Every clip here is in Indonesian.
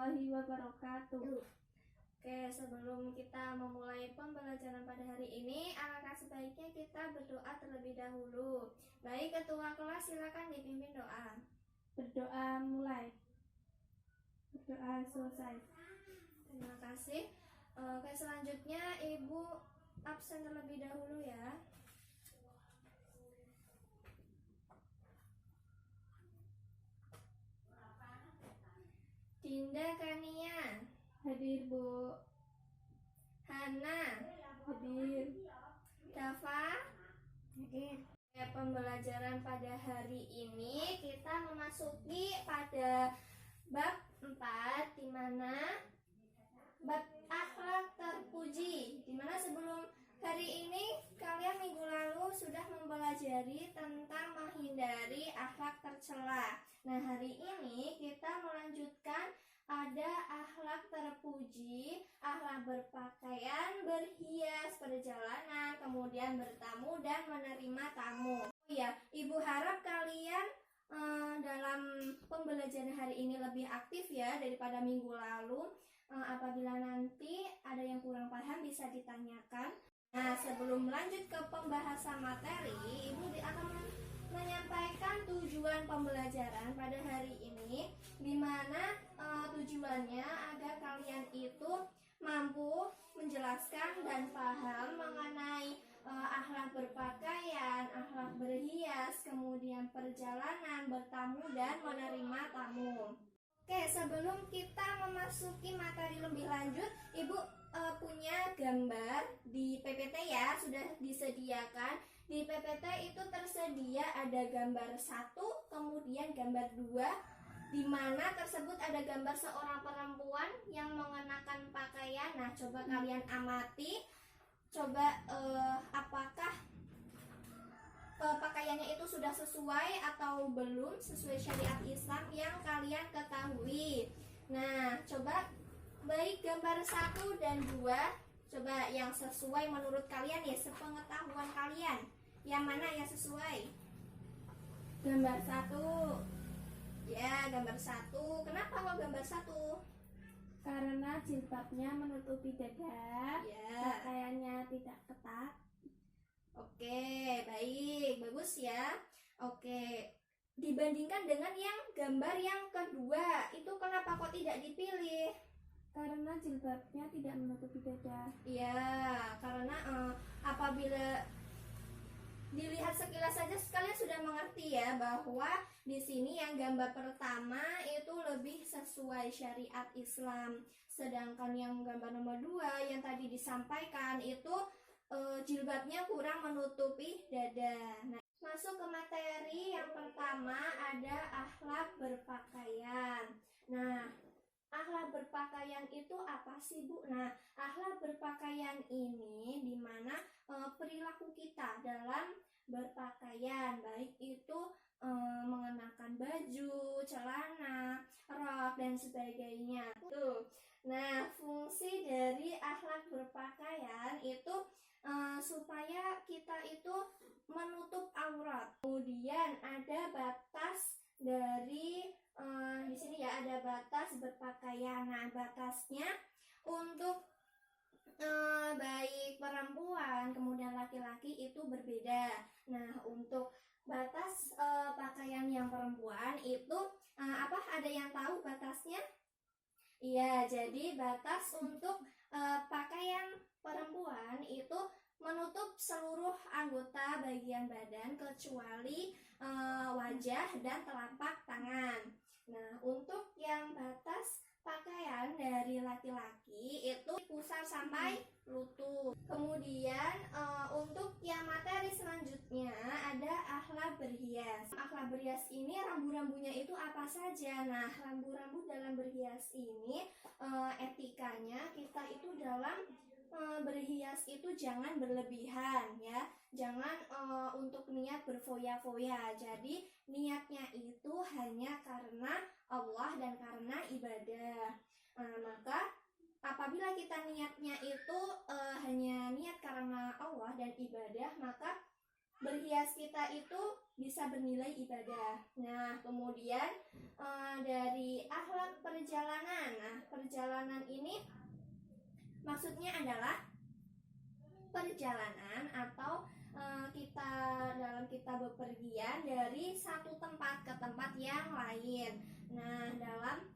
warahmatullahi wabarakatuh. Oke, sebelum kita memulai pembelajaran pada hari ini, alangkah sebaiknya kita berdoa terlebih dahulu. Baik, ketua kelas silakan dipimpin doa. Berdoa mulai. Berdoa selesai. Terima kasih. Oke, selanjutnya Ibu absen terlebih dahulu ya. Dinda Kania. Hadir, Bu. Hana. Hadir. Dafa. Hadir. Pembelajaran pada hari ini kita memasuki pada bab 4, di mana bab akhlak terpuji, di mana sebelum hari ini kalian minggu lalu sudah mempelajari tentang menghindari akhlak tercela. Nah, hari ini kita melanjutkan ada akhlak terpuji, akhlak berpakaian, berhias, perjalanan, kemudian bertamu dan menerima tamu. Oh ya, Ibu harap kalian dalam pembelajaran hari ini lebih aktif ya daripada minggu lalu. Apabila nanti ada yang kurang paham bisa ditanyakan. Nah, sebelum lanjut ke pembahasan materi, Ibu akan menyampaikan tujuan pembelajaran pada hari ini, di mana tujuannya agar kalian itu mampu menjelaskan dan paham mengenai akhlak berpakaian, akhlak berhias, kemudian perjalanan, bertamu, dan menerima tamu. Oke, sebelum kita memasuki materi lebih lanjut, Ibu punya gambar di PPT ya, sudah disediakan. Di PPT itu tersedia ada gambar 1, kemudian gambar 2, di mana tersebut ada gambar seorang perempuan yang mengenakan pakaian. Nah, coba kalian amati, coba apakah pakaiannya itu sudah sesuai atau belum sesuai syariat Islam yang kalian ketahui. Nah, coba baik gambar 1 dan 2, coba yang sesuai menurut kalian ya, sepengetahuan kalian. Yang mana yang sesuai? Gambar 1. Ya, gambar 1. Kenapa kok gambar 1? Karena jilbabnya menutupi dada, Ya. pakaiannya tidak ketat. Oke, baik, bagus ya. Oke, dibandingkan dengan yang gambar yang kedua, itu kenapa kok tidak dipilih? Karena jilbabnya tidak menutupi dada. Ya, karena apabila dilihat sekilas saja kalian sudah mengerti ya bahwa di sini yang gambar pertama itu lebih sesuai syariat Islam, sedangkan yang gambar nomor 2 yang tadi disampaikan itu jilbabnya kurang menutupi dada. Nah, masuk ke materi yang pertama ada akhlak berpakaian. Nah, akhlak berpakaian itu apa sih, Bu? Nah, akhlak berpakaian ini di mana perilaku kita dalam berpakaian, baik itu mengenakan baju, celana, rok, dan sebagainya. Tuh. Nah, fungsi dari akhlak berpakaian itu supaya kita itu menutup aurat. Kemudian ada batas dari di sini ya, ada batas berpakaian. Nah, batasnya untuk baik perempuan kemudian laki-laki itu berbeda. Nah, untuk batas pakaian yang perempuan itu apa? Ada yang tahu batasnya? Iya, jadi batas untuk pakaian perempuan itu menutup seluruh anggota bagian badan kecuali wajah dan telapak tangan. Nah, untuk yang batas pakaian dari laki-laki itu pusar sampai lutut. Kemudian untuk yang materi selanjutnya ada akhlak berhias. Akhlak berhias ini rambu-rambunya itu apa saja? Nah, rambu-rambu dalam berhias ini etikanya kita itu dalam berhias itu jangan berlebihan ya, jangan untuk niat berfoya-foya. Jadi niatnya itu hanya karena Allah dan karena ibadah. Maka apabila kita niatnya itu hanya niat karena Allah dan ibadah, maka berhias kita itu bisa bernilai ibadah. Nah, kemudian dari akhlak perjalanan. Nah, perjalanan ini maksudnya adalah perjalanan atau kita bepergian dari satu tempat ke tempat yang lain. Nah, dalam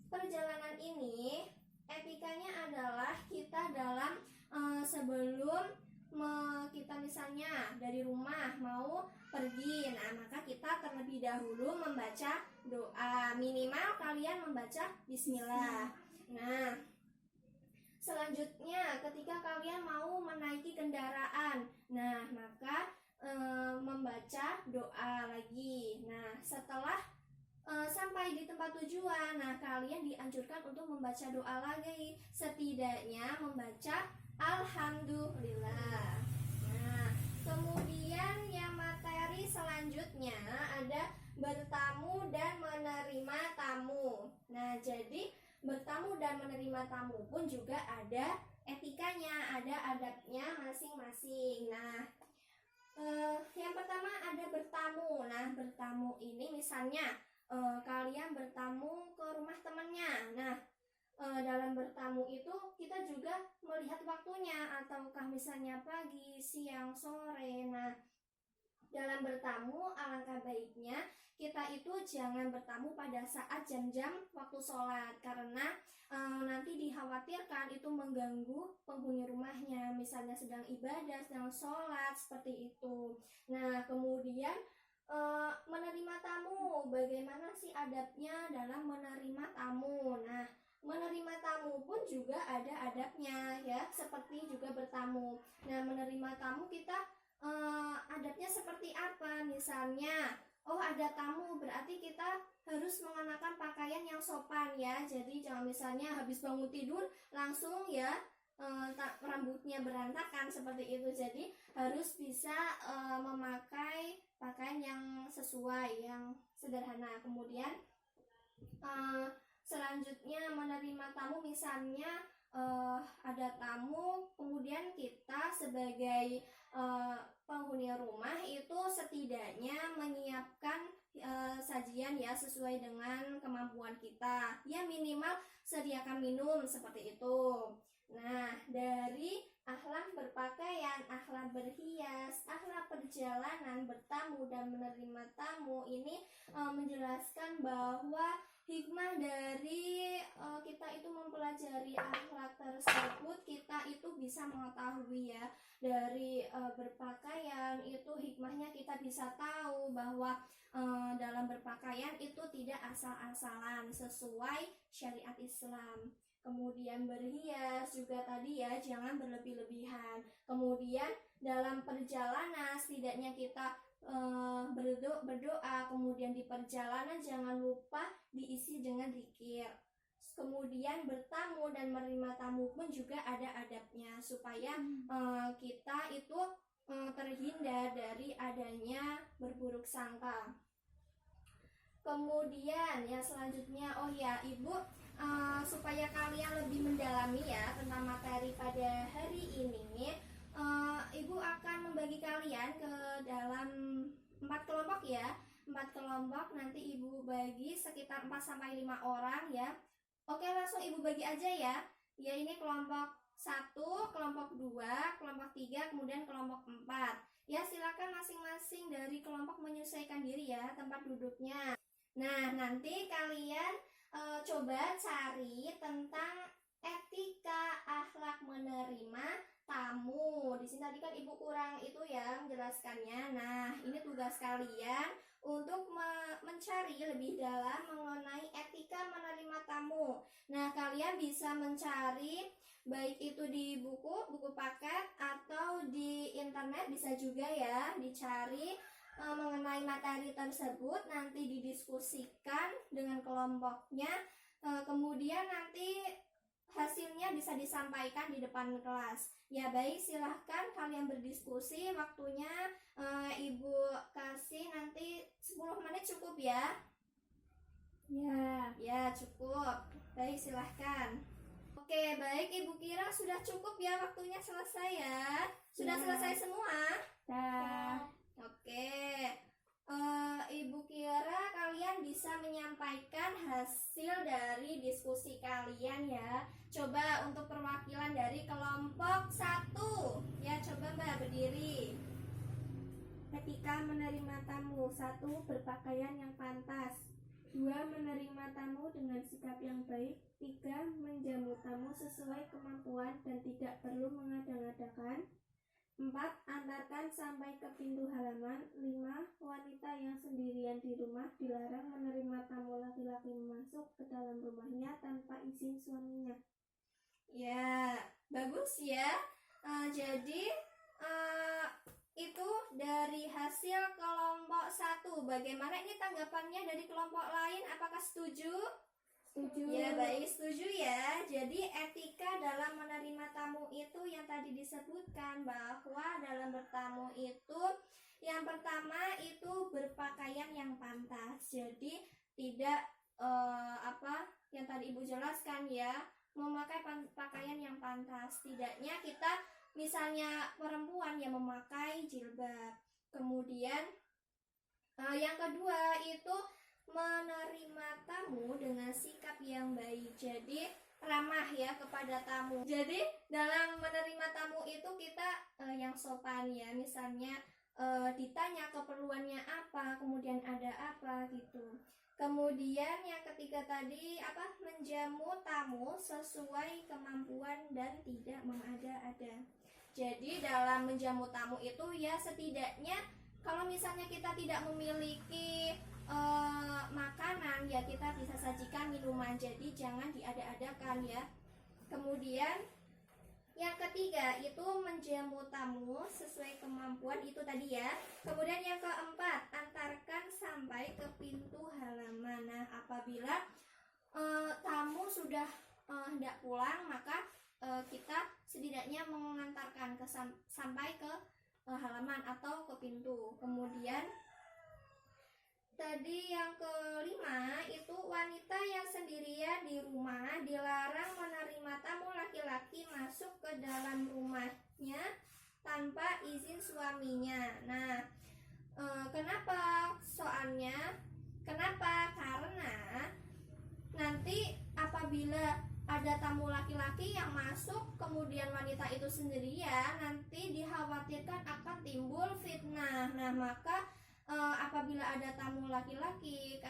perjalanan ini etikanya adalah kita dalam sebelum kita misalnya dari rumah mau pergi, nah maka kita terlebih dahulu membaca doa, minimal kalian membaca bismillah. Nah, selanjutnya ketika kalian mau menaiki kendaraan, nah maka membaca doa lagi. Nah, setelah sampai di tempat tujuan, nah kalian dianjurkan untuk membaca doa lagi, setidaknya membaca alhamdulillah. Nah, kemudian yang materi selanjutnya ada bertamu dan menerima tamu. Nah, jadi bertamu dan menerima tamu pun juga ada etikanya, ada adabnya masing-masing. Nah, yang pertama ada bertamu. Nah, bertamu ini misalnya kalian bertamu ke rumah temannya. Nah, dalam bertamu itu kita juga melihat waktunya, ataukah misalnya pagi, siang, sore. Nah, dalam bertamu alangkah baiknya kita itu jangan bertamu pada saat jam-jam waktu sholat, karena nanti dikhawatirkan itu mengganggu penghuni rumahnya, misalnya sedang ibadah, sedang sholat, seperti itu. Nah, kemudian menerima tamu, bagaimana sih adabnya dalam menerima tamu? Nah, menerima tamu pun juga ada adabnya ya, seperti juga bertamu. Nah, menerima tamu kita adabnya seperti apa? Misalnya, oh ada tamu, berarti kita harus mengenakan pakaian yang sopan ya. Jadi jangan misalnya habis bangun tidur langsung ya rambutnya berantakan seperti itu. Jadi harus bisa memakai pakaian yang sesuai, yang sederhana. Kemudian selanjutnya menerima tamu, misalnya ada tamu, kemudian kita sebagai penghuni rumah itu setidaknya menyiapkan sajian ya sesuai dengan kemampuan kita. Ya minimal sediakan minum seperti itu. Nah, dari akhlak berpakaian, akhlak berhias, akhlak perjalanan, bertamu dan menerima tamu ini menjelaskan bahwa hikmah dari kita itu mempelajari akhlak tersebut, kita itu bisa mengetahui ya, dari berpakaian itu hikmahnya kita bisa tahu bahwa dalam berpakaian itu tidak asal-asalan, sesuai syariat Islam. Kemudian berhias juga tadi ya, jangan berlebih-lebihan. Kemudian dalam perjalanan setidaknya kita berdoa. Kemudian di perjalanan jangan lupa diisi dengan zikir. Kemudian bertamu dan menerima tamu pun juga ada adabnya, supaya kita itu terhindar dari adanya berburuk sangka. Kemudian yang selanjutnya, oh ya Ibu, supaya kalian lebih mendalami ya tentang materi pada hari ini, Ibu akan membagi kalian ke dalam 4 kelompok ya. 4 kelompok, nanti Ibu bagi sekitar 4-5 orang ya. Oke, langsung Ibu bagi aja ya. Ya, ini kelompok 1, kelompok 2, kelompok 3, kemudian kelompok 4. Ya, silakan masing-masing dari kelompok menyesuaikan diri ya tempat duduknya. Nah, nanti kalian coba cari tentang etika akhlak menerima tamu. Di sini tadi kan Ibu kurang itu ya menjelaskannya. Nah, ini tugas kalian untuk mencari lebih dalam mengenai etika menerima tamu. Nah, kalian bisa mencari baik itu di buku paket atau di internet, bisa juga ya dicari mengenai materi tersebut, nanti didiskusikan dengan kelompoknya, kemudian nanti hasilnya bisa disampaikan di depan kelas. Ya baik, silahkan kalian berdiskusi. Waktunya Ibu kasih nanti 10 menit cukup ya? Ya cukup. Baik, silahkan. Oke, baik Ibu kira sudah cukup ya, waktunya selesai ya? Sudah selesai semua? Ya. Oke. Ibu kira kalian bisa menyampaikan hasil dari diskusi kalian ya. Coba untuk perwakilan dari kelompok 1. Ya, coba Mbak berdiri. Ketika menerima tamu, 1. Berpakaian yang pantas. 2. Menerima tamu dengan sikap yang baik. 3. Menjamu tamu sesuai kemampuan dan tidak perlu mengada-ngadakan. 4. Antarkan sampai ke pintu halaman. 5. Wanita yang sendirian di rumah dilarang menerima tamu laki-laki masuk ke dalam rumahnya tanpa izin suaminya. Ya, bagus ya. Jadi itu dari hasil kelompok 1. Bagaimana ini tanggapannya dari kelompok lain? Apakah setuju? Setuju. Ya, baik, setuju ya. Jadi etika dalam menerima tamu itu yang tadi disebutkan bahwa dalam bertamu itu yang pertama itu berpakaian yang pantas. Jadi tidak yang tadi Ibu jelaskan ya, memakai pakaian yang pantas. Tidaknya kita misalnya perempuan yang memakai jilbab. Kemudian yang kedua itu menerima tamu dengan sikap yang baik. Jadi ramah ya kepada tamu. Jadi dalam menerima tamu itu kita yang sopan ya. Misalnya ditanya keperluannya apa, kemudian ada apa gitu. Kemudian yang ketiga tadi menjamu tamu sesuai kemampuan dan tidak mengada-ada. Jadi dalam menjamu tamu itu ya setidaknya kalau misalnya kita tidak memiliki makanan ya kita bisa sajikan minuman. Jadi jangan diada-adakan ya. Kemudian yang ketiga itu menjamu tamu sesuai kemampuan itu tadi ya. Kemudian yang keempat, antarkan sampai ke pintu halaman. Nah, apabila tamu sudah hendak pulang, maka kita setidaknya mengantarkan sampai ke halaman atau ke pintu. Kemudian tadi yang kelima itu wanita yang sendirian di rumah dilarang menerima tamu laki-laki masuk ke dalam rumahnya tanpa izin suaminya. Nah, kenapa soalnya? Kenapa? Karena nanti apabila ada tamu laki-laki yang masuk kemudian wanita itu sendirian, nanti dikhawatirkan akan timbul fitnah. Nah, maka apabila ada tamu laki-laki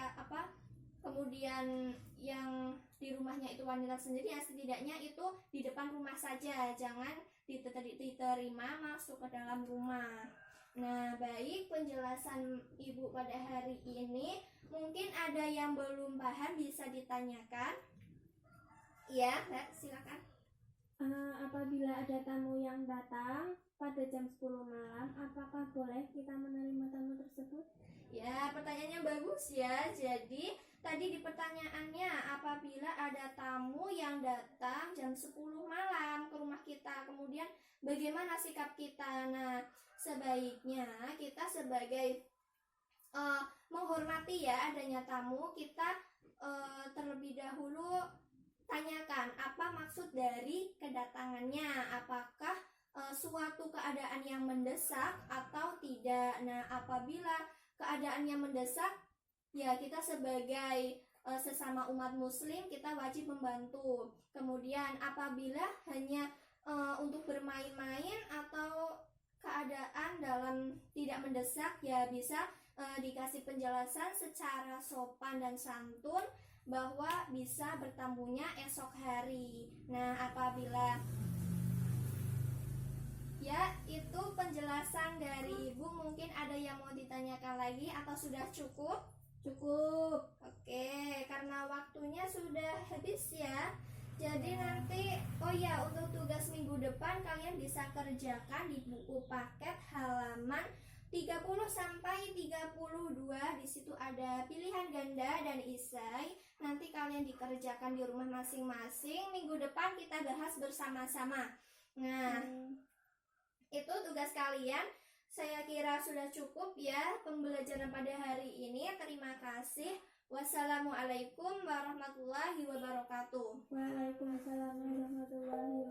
kemudian yang di rumahnya itu wanita sendiri, ya setidaknya itu di depan rumah saja, jangan diterima masuk ke dalam rumah. Nah, baik penjelasan Ibu pada hari ini. Mungkin ada yang belum paham bisa ditanyakan. Ya, Mbak, silakan. Apabila ada tamu yang datang pada jam 10 malam, apakah boleh kita menerima tamu tersebut? Ya, pertanyaannya bagus ya. Jadi, tadi di pertanyaannya, apabila ada tamu yang datang jam 10 malam ke rumah kita, kemudian bagaimana sikap kita? Nah, sebaiknya kita sebagai menghormati ya adanya tamu, kita terlebih dahulu tanyakan apa maksud dari kedatangannya, apakah suatu keadaan yang mendesak atau tidak. Nah, apabila keadaannya mendesak, ya kita sebagai sesama umat muslim kita wajib membantu. Kemudian apabila hanya untuk bermain-main atau keadaan dalam tidak mendesak, ya bisa dikasih penjelasan secara sopan dan santun bahwa bisa bertamunya esok hari. Nah, apabila ya itu penjelasan dari Ibu, mungkin ada yang mau ditanyakan lagi atau sudah cukup? Cukup. Oke, karena waktunya sudah habis ya. Jadi nanti untuk tugas minggu depan kalian bisa kerjakan di buku paket halaman 30 sampai 32. Di situ ada pilihan ganda dan isai. Nanti kalian dikerjakan di rumah masing-masing. Minggu depan kita bahas bersama-sama. Nah, itu tugas kalian. Saya kira sudah cukup ya pembelajaran pada hari ini. Terima kasih. Wassalamualaikum warahmatullahi wabarakatuh. Waalaikumsalam warahmatullahi wabarakatuh.